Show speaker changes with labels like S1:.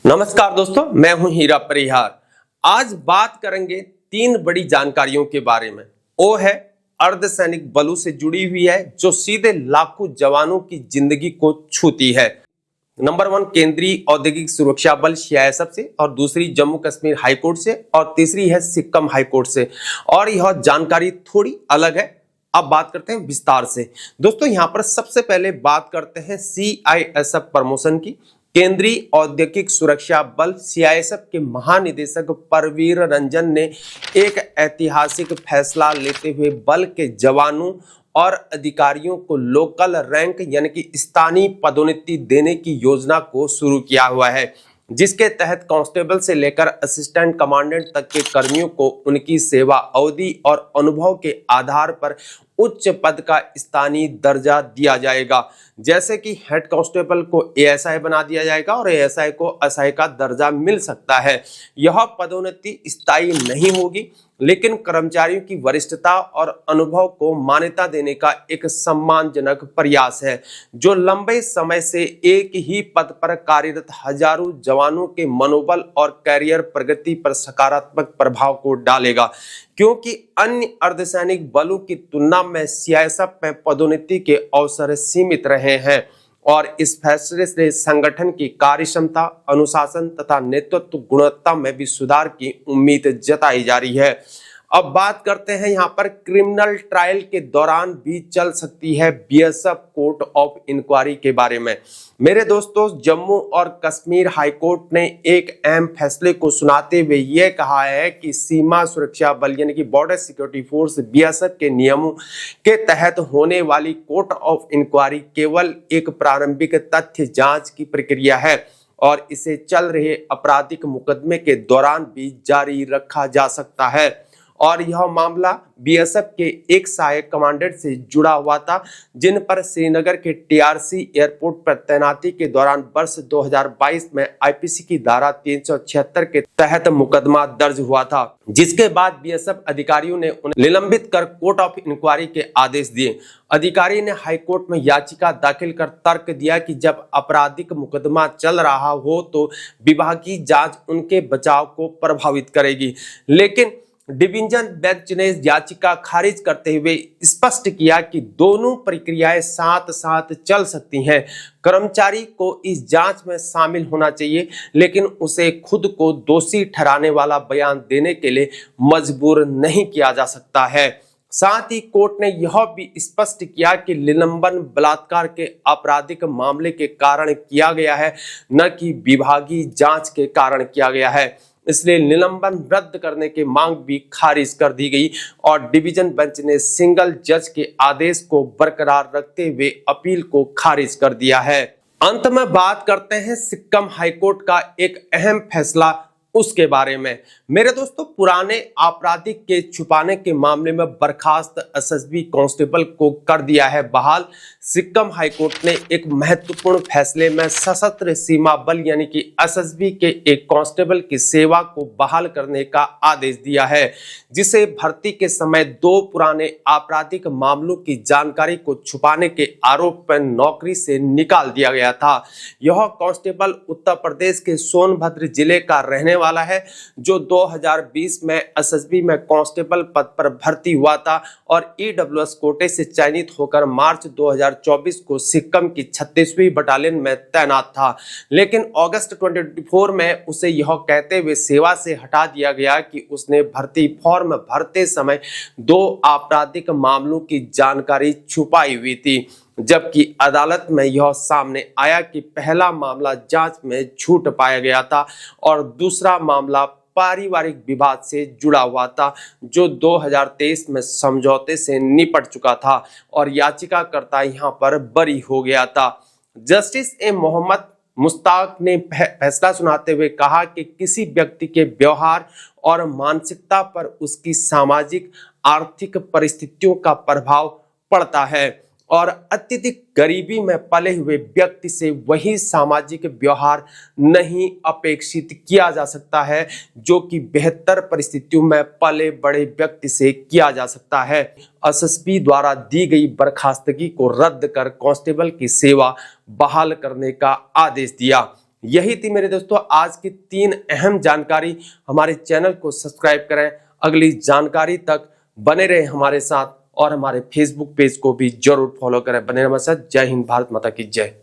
S1: नमस्कार दोस्तों, मैं हूं हीरा परिहार। आज बात करेंगे तीन बड़ी जानकारियों के बारे में। वो है अर्धसैनिक बलों से जुड़ी हुई है जो सीधे लाखों जवानों की जिंदगी को छूती है। नंबर 1 केंद्रीय औद्योगिक सुरक्षा बल सीआईएसएफ से, और दूसरी जम्मू कश्मीर हाईकोर्ट से, और तीसरी है सिक्किम हाईकोर्ट से। और यह जानकारी थोड़ी अलग है। अब बात करते हैं विस्तार से। दोस्तों यहाँ पर सबसे पहले बात करते हैं सीआईएसएफ प्रमोशन की। केंद्रीय औद्योगिक सुरक्षा बल सीआईएसएफ के महानिदेशक परवीर रंजन ने एक ऐतिहासिक फैसला लेते हुए बल के जवानों और अधिकारियों को लोकल रैंक यानी कि स्थानीय पदोन्नति देने की योजना को शुरू किया हुआ है, जिसके तहत कांस्टेबल से लेकर असिस्टेंट कमांडेंट तक के कर्मियों को उनकी सेवा अवधि और अनुभव के आधार पर उच्च पद का स्थानीय दर्जा दिया जाएगा। जैसे कि हेड कांस्टेबल को एएसआई बना दिया जाएगा और एएसआई को एसआई का दर्जा मिल सकता है। यह पदोन्नति स्थायी नहीं होगी, लेकिन कर्मचारियों की वरिष्ठता और अनुभव को मान्यता देने का एक सम्मानजनक प्रयास है, जो लंबे समय से एक ही पद पर कार्यरत हजारों जवानों के मनोबल और कैरियर प्रगति पर सकारात्मक प्रभाव को डालेगा। क्योंकि अन्य अर्धसैनिक बलों की तुलना में सीआईएसएफ में पदोन्नति के अवसर सीमित रहे हैं, और इस फैसले से संगठन की कार्यक्षमता, अनुशासन तथा नेतृत्व गुणवत्ता में भी सुधार की उम्मीद जताई जा रही है। अब बात करते हैं यहाँ पर क्रिमिनल ट्रायल के दौरान भी चल सकती है बीएसएफ कोर्ट ऑफ इंक्वायरी के बारे में। मेरे दोस्तों, जम्मू और कश्मीर हाईकोर्ट ने एक अहम फैसले को सुनाते हुए यह कहा है कि सीमा सुरक्षा बल यानी कि बॉर्डर सिक्योरिटी फोर्स बीएसएफ के नियमों के तहत होने वाली कोर्ट ऑफ इंक्वायरी केवल एक प्रारंभिक तथ्य जांच की प्रक्रिया है, और इसे चल रहे आपराधिक मुकदमे के दौरान भी जारी रखा जा सकता है। और यह मामला बीएसएफ के एक सहायक कमांडेंट से जुड़ा हुआ था, जिन पर श्रीनगर के टीआरसी एयरपोर्ट पर तैनाती के दौरान वर्ष 2022 में आईपीसी की धारा 376 के तहत मुकदमा दर्ज हुआ था, जिसके बाद बीएसएफ अधिकारियों ने उन्हें निलंबित कर कोर्ट ऑफ इंक्वायरी के आदेश दिए। अधिकारी ने हाईकोर्ट में याचिका दाखिल कर तर्क दिया कि जब आपराधिक मुकदमा चल रहा हो तो विभागीय जांच उनके बचाव को प्रभावित करेगी, लेकिन डिवीजन बेंच ने याचिका खारिज करते हुए स्पष्ट किया कि दोनों प्रक्रियाएं साथ साथ चल सकती हैं। कर्मचारी को इस जांच में शामिल होना चाहिए, लेकिन उसे खुद को दोषी ठहराने वाला बयान देने के लिए मजबूर नहीं किया जा सकता है। साथ ही कोर्ट ने यह भी स्पष्ट किया कि निलंबन बलात्कार के आपराधिक मामले के कारण किया गया है, न कि विभागीय जांच के कारण किया गया है। इसलिए निलंबन रद्द करने की मांग भी खारिज कर दी गई, और डिवीजन बेंच ने सिंगल जज के आदेश को बरकरार रखते हुए अपील को खारिज कर दिया है। अंत में बात करते हैं सिक्किम हाईकोर्ट का एक अहम फैसला उसके बारे में। मेरे दोस्तों, पुराने आपराधिक के छुपाने के मामले में बर्खास्त एसएसबी कांस्टेबल को कर दिया है बहाल। सिक्किम हाईकोर्ट ने एक महत्वपूर्ण फैसले में सशस्त्र सीमा बल यानी कि एसएसबी के एक कांस्टेबल की सेवा को बहाल करने का आदेश दिया है, जिसे भर्ती के समय 2 पुराने आपराधिक मामलों की जानकारी को छुपाने के आरोप में नौकरी से निकाल दिया गया था। यह कांस्टेबल उत्तर प्रदेश के सोनभद्र जिले का रहने वाला है, जो 2020 में एसएसबी में कांस्टेबल पद पर भर्ती हुआ था और ईडब्ल्यूएस कोटे से चयनित होकर मार्च 2024 को सिक्किम की 36वीं बटालियन में तैनात था। लेकिन अगस्त 2024 में उसे यह कहते हुए सेवा से हटा दिया गया कि उसने भर्ती फॉर्म भरते समय 2 आपराधिक मामलों की जानकारी छुपाई हुई थी, जबकि अदालत में यह सामने आया कि पहला मामला जांच में झूठ पाया गया था और दूसरा मामला पारिवारिक विवाद से जुड़ा हुआ था, जो 2023 में समझौते से निपट चुका था और याचिकाकर्ता यहां पर बरी हो गया था। जस्टिस ए मोहम्मद मुश्ताक ने फैसला सुनाते हुए कहा कि किसी व्यक्ति के व्यवहार और मानसिकता पर उसकी सामाजिक आर्थिक परिस्थितियों का प्रभाव पड़ता है, और अत्यधिक गरीबी में पले हुए व्यक्ति से वही सामाजिक व्यवहार नहीं अपेक्षित किया जा सकता है जो कि बेहतर परिस्थितियों में पले बड़े व्यक्ति से किया जा सकता है। एसएसपी द्वारा दी गई बर्खास्तगी को रद्द कर कांस्टेबल की सेवा बहाल करने का आदेश दिया। यही थी मेरे दोस्तों आज की 3 अहम जानकारी। हमारे चैनल को सब्सक्राइब करें, अगली जानकारी तक बने रहे हमारे साथ और हमारे फेसबुक पेज को भी जरूर फॉलो करें। बने रहे हमारे साथ। जय हिंद, भारत माता की जय।